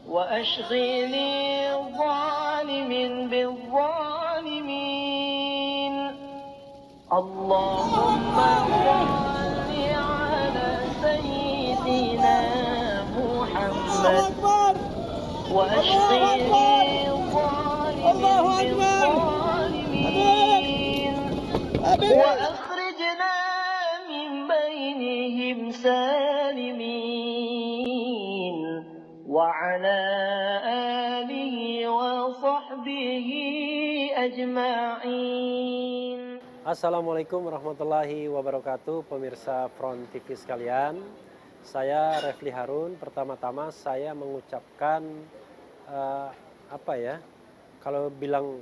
وأشغني الظالم بالظالمين. اللهم صل على سيدنا الله محمد أكبر. الله وأشغني أكبر. الظالم الله أكبر. أبيك. بالظالمين أبيك. وأخرجنا من بينهم سالمين وعلى آله وصحبه أجمعين. Assalamualaikum warahmatullahi wabarakatuh, pemirsa Front TV sekalian. Saya Refli Harun. Pertama-tama saya mengucapkan kalau bilang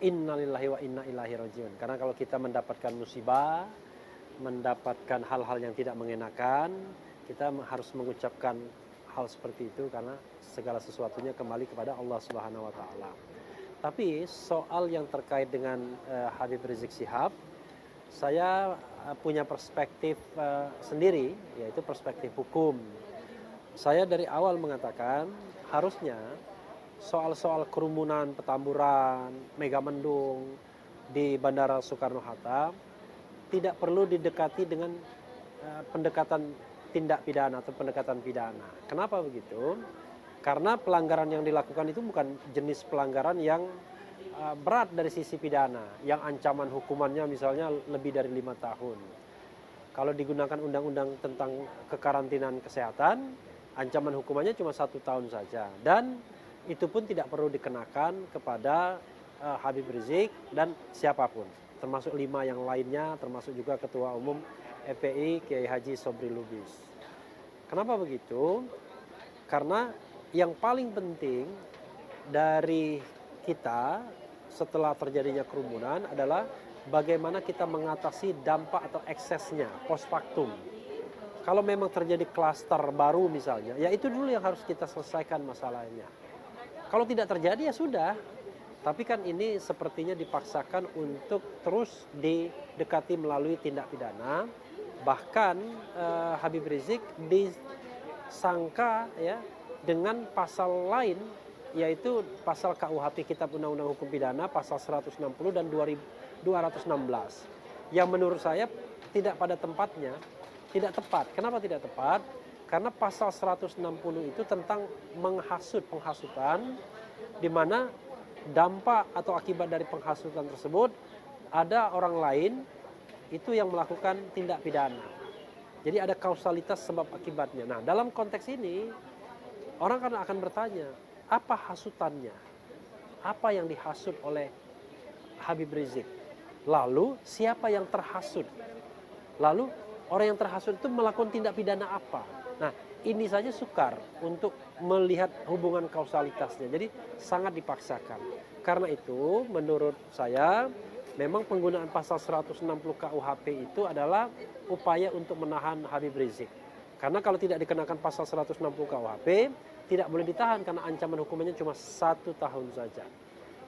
innalillahi wa inna ilaihi rajiun. Karena kalau kita mendapatkan musibah, mendapatkan hal-hal yang tidak mengenakan, kita harus mengucapkan hal seperti itu karena segala sesuatunya kembali kepada Allah Subhanahu wa taala. Tapi soal yang terkait dengan Habib Rizik Syihab, saya punya perspektif sendiri, yaitu perspektif hukum. Saya dari awal mengatakan harusnya soal-soal kerumunan, petamburan, megamendung di Bandara Soekarno-Hatta tidak perlu didekati dengan pendekatan tindak pidana atau pendekatan pidana. Kenapa begitu? Karena pelanggaran yang dilakukan itu bukan jenis pelanggaran yang berat dari sisi pidana, yang ancaman hukumannya misalnya lebih dari 5 tahun. Kalau digunakan undang-undang tentang kekarantinaan kesehatan, ancaman hukumannya cuma 1 tahun saja. Dan itu pun tidak perlu dikenakan kepada Habib Rizik dan siapapun, termasuk 5 yang lainnya, termasuk juga Ketua Umum FPI Kiai Haji Sobri Lubis. Kenapa begitu? Karena yang paling penting dari kita setelah terjadinya kerumunan adalah bagaimana kita mengatasi dampak atau eksesnya post factum. Kalau memang terjadi klaster baru misalnya, ya itu dulu yang harus kita selesaikan masalahnya. Kalau tidak terjadi ya sudah. Tapi kan ini sepertinya dipaksakan untuk terus didekati melalui tindak pidana. Bahkan Habib Rizik disangka ya dengan pasal lain, yaitu pasal KUHP Kitab Undang-Undang Hukum Pidana pasal 160 dan 216 yang menurut saya tidak pada tempatnya, tidak tepat. Kenapa tidak tepat? Karena pasal 160 itu tentang penghasutan, di mana dampak atau akibat dari penghasutan tersebut ada orang lain itu yang melakukan tindak pidana. Jadi ada kausalitas sebab akibatnya. Nah, dalam konteks ini orang kan akan bertanya, apa hasutannya? Apa yang dihasut oleh Habib Rizik? Lalu siapa yang terhasut? Lalu orang yang terhasut itu melakukan tindak pidana apa? Nah, ini saja sukar untuk melihat hubungan kausalitasnya. Jadi sangat dipaksakan. Karena itu menurut saya memang penggunaan pasal 160 KUHP itu adalah upaya untuk menahan Habib Rizik. Karena kalau tidak dikenakan pasal 160 KUHP, tidak boleh ditahan karena ancaman hukumannya cuma 1 tahun saja.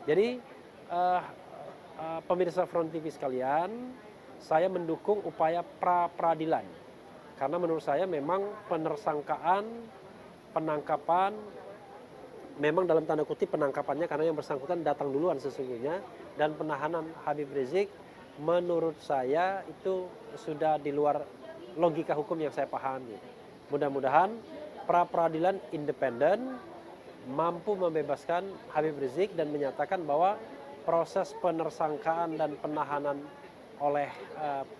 Jadi pemirsa Front TV sekalian, saya mendukung upaya pra-peradilan. Karena menurut saya memang penersangkaan, penangkapan, memang dalam tanda kutip penangkapannya karena yang bersangkutan datang duluan sesungguhnya. Dan penahanan Habib Rizik menurut saya itu sudah di luar logika hukum yang saya pahami. Mudah-mudahan pra-peradilan independen mampu membebaskan Habib Rizik dan menyatakan bahwa proses penersangkaan dan penahanan oleh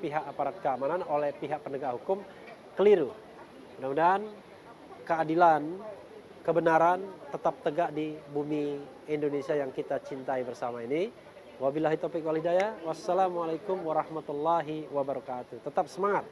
pihak aparat keamanan, oleh pihak penegak hukum keliru. Mudah-mudahan keadilan, kebenaran tetap tegak di bumi Indonesia yang kita cintai bersama ini. Wabillahi taufiq wal hidayah. Wassalamualaikum warahmatullahi wabarakatuh. Tetap semangat.